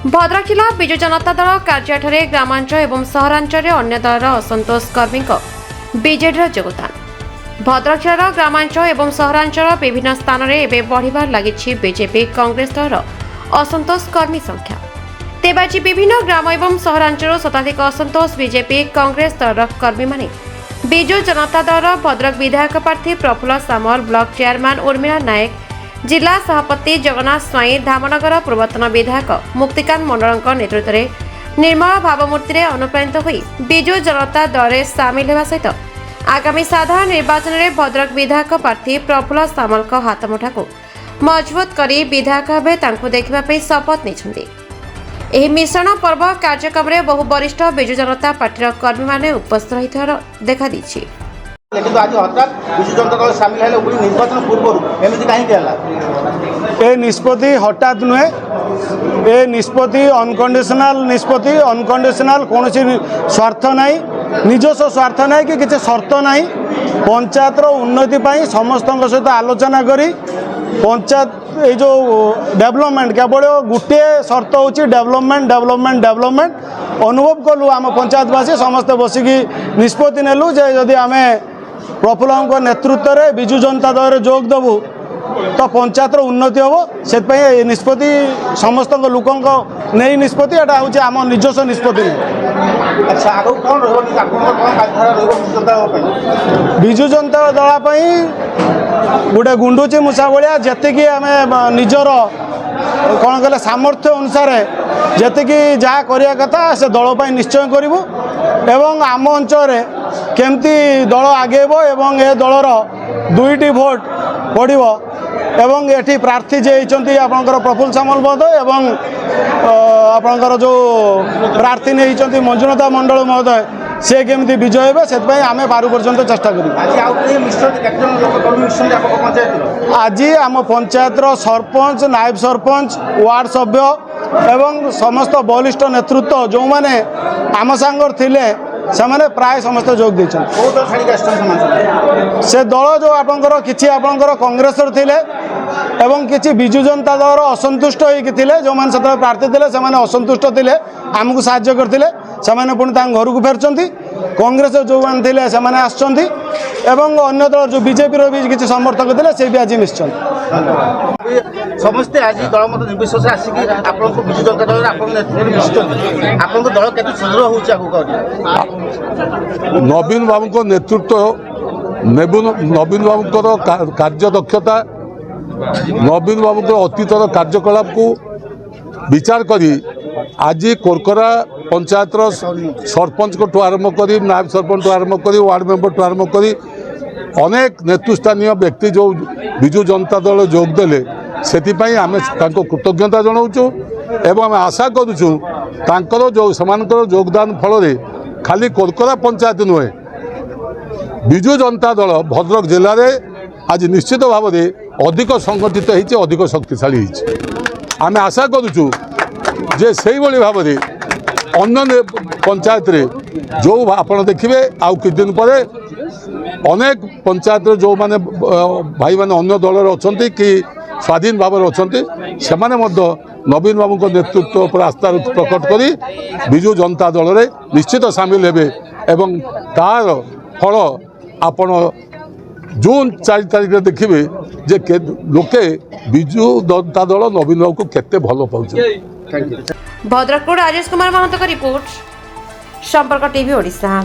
भद्रक जिला विजु जनता दल कार्यालय ग्रामांचल एवं सहरांचल अन्य दलर असंतोष कर्मी बीजेडी योगदान। भद्रक जिलार ग्रामांचल एवं सहरांचल विभिन्न स्थान में बढ़िबार लगी बीजेपी कांग्रेस दलर असंतोष कर्मी संख्या। तेज आज विभिन्न ग्राम एवं सहरांचल शताधिक असंतोष बीजेपी कांग्रेस दलर कर्मी माने विजु जनता दलर भद्रक विधायक प्रार्थी प्रफुल्ल सामल, ब्लॉक चेयरमैन उर्मिला नायक, जिला सभापति जगन्नाथ स्वाई, धामनगर पूर्वतन विधायक मुक्तिकांत मंडल नेतृत्व में निर्मल भावमूर्ति अनुप्राणित होई विजु जनता दल में सामिल होगा सहित आगामी साधारण निर्वाचन में भद्रक विधायक प्रार्थी प्रफुल्ल सामल हाथमुठा को मजबूत करी विधायक भाव देखा शपथ नहीं। यह मिश्रण पर्व कार्यक्रम में बहु वरिष्ठ विजु जनता पार्टी कर्मी माने उपस्थित रही देखा दीछि। लेकिन आज हठात विजु जनता दल सामिल है निर्वाचन पूर्व एमती कहीं ए निष्पत्ति हठात नुहे, ए निष्पत्ति अनकंडीशनल कौन स्वार्थ नहीं, निजस्व स्वार्थ नहीं कि किसी शर्त नहीं। पंचायतर उन्नति पाई समस्त सहित आलोचना करी पंचायत ये जो डेवलपमेंट केवल गोटे शर्त हूँ डेवलपमेंट डेवलपमेंट डेवलपमेंट अनुभव कलु आम पंचायतवासी समस्ते बसिकी निष्पत्ति नेलु जे जदि आम प्रफुल्ल नेतृत्व में विजु जनता दल जोग देवु तो पंचायतर उन्नति हम से निष्पत्ति समस्त लोकों नहीं निष्पत्ति एटा हूँ आम निजस्व निष्पत्ति नहीं। अच्छा आगो कौन विजु जनता दल गोटे गुंडुची मूषा भाया जी आम निजर कौन कहले सामर्थ्य अनुसार जी जहाँ करने कथा से दल निश्चय करूँ एवं आम अंचल केमती दल आगेब एवं ए दलर 2टी भोट पड़ो एवं एटी प्रार्थी जे होती आपंकर प्रफुल्ल सामल महोदय एवं आपंकर जो प्रार्थी नहीं होती मंजुनाथ मंडल महोदय से केमती विजय हे से आम पारु पर्यंत चेष्टा करूँ। आज आम पंचायतर सरपंच, नायब सरपंच, वार्ड सभ्य एवं समस्त बलिष्ठ नेतृत्व जो मैंने आम सांगर थिले से प्राय समस्त जोग दे से दल जो आपंकर किसी आपंकर कांग्रेस थिले एवं किसी विजु जनता दल असंतुष्ट होते जो मैंने से प्रार्थी थे से असंतुष्ट थे आमको साहाय्य करते पुणी घर को फेरती कांग्रेस जो मैंने से अन्य दल जो बीजेपी भी किसी समर्थक थे से भी आज मिशन समस्ते आज दल मत निर्विशेष आसिक विजु जनता दल आप दल के सुदृढ़ हो नवीन बाबू नेतृत्व, नवीन बाबू कार्यदक्षता, नवीन बाबू अतीतर कार्यकलाप को विचार करी आज कोरकरा पंचायतर सरपंच को आरंभ कर नायब सरपंच आरंभ कर वार्ड मेंबर आरंभ कर अनेक नेतृस्थानीय व्यक्ति जो विजु जनता दल जोग देले से आम कृतज्ञता जनाऊँ एवं आम आशा करूँ जो समानकर योगदान फल खाली कोरकरा पंचायत नुहे विजु जनता दल भद्रक जिले में आज निश्चित भाव में अधिक संगठित होती अधिक शक्तिशाली आम आशा करूँ जे से भाव में अन्य पंचायत रे जो आप देखिए आउ कि दिन पर अनेक पंचायत जो माने भाई माने अन्य दल अच्छा कि स्वाधीन भाव अच्छा से नवीन बाबू को नेतृत्व पर आस्था प्रकट करी विजु जनता दल में निश्चित सामिल हेबे एवं तार फल आपण जून 4 तारिख देखिए जे लोके विजु जनता दल नवीन बाबू को केते भल पाउछ। भद्रक राजेश कुमार महतो का रिपोर्ट, संपर्क टीवी ओडिशा।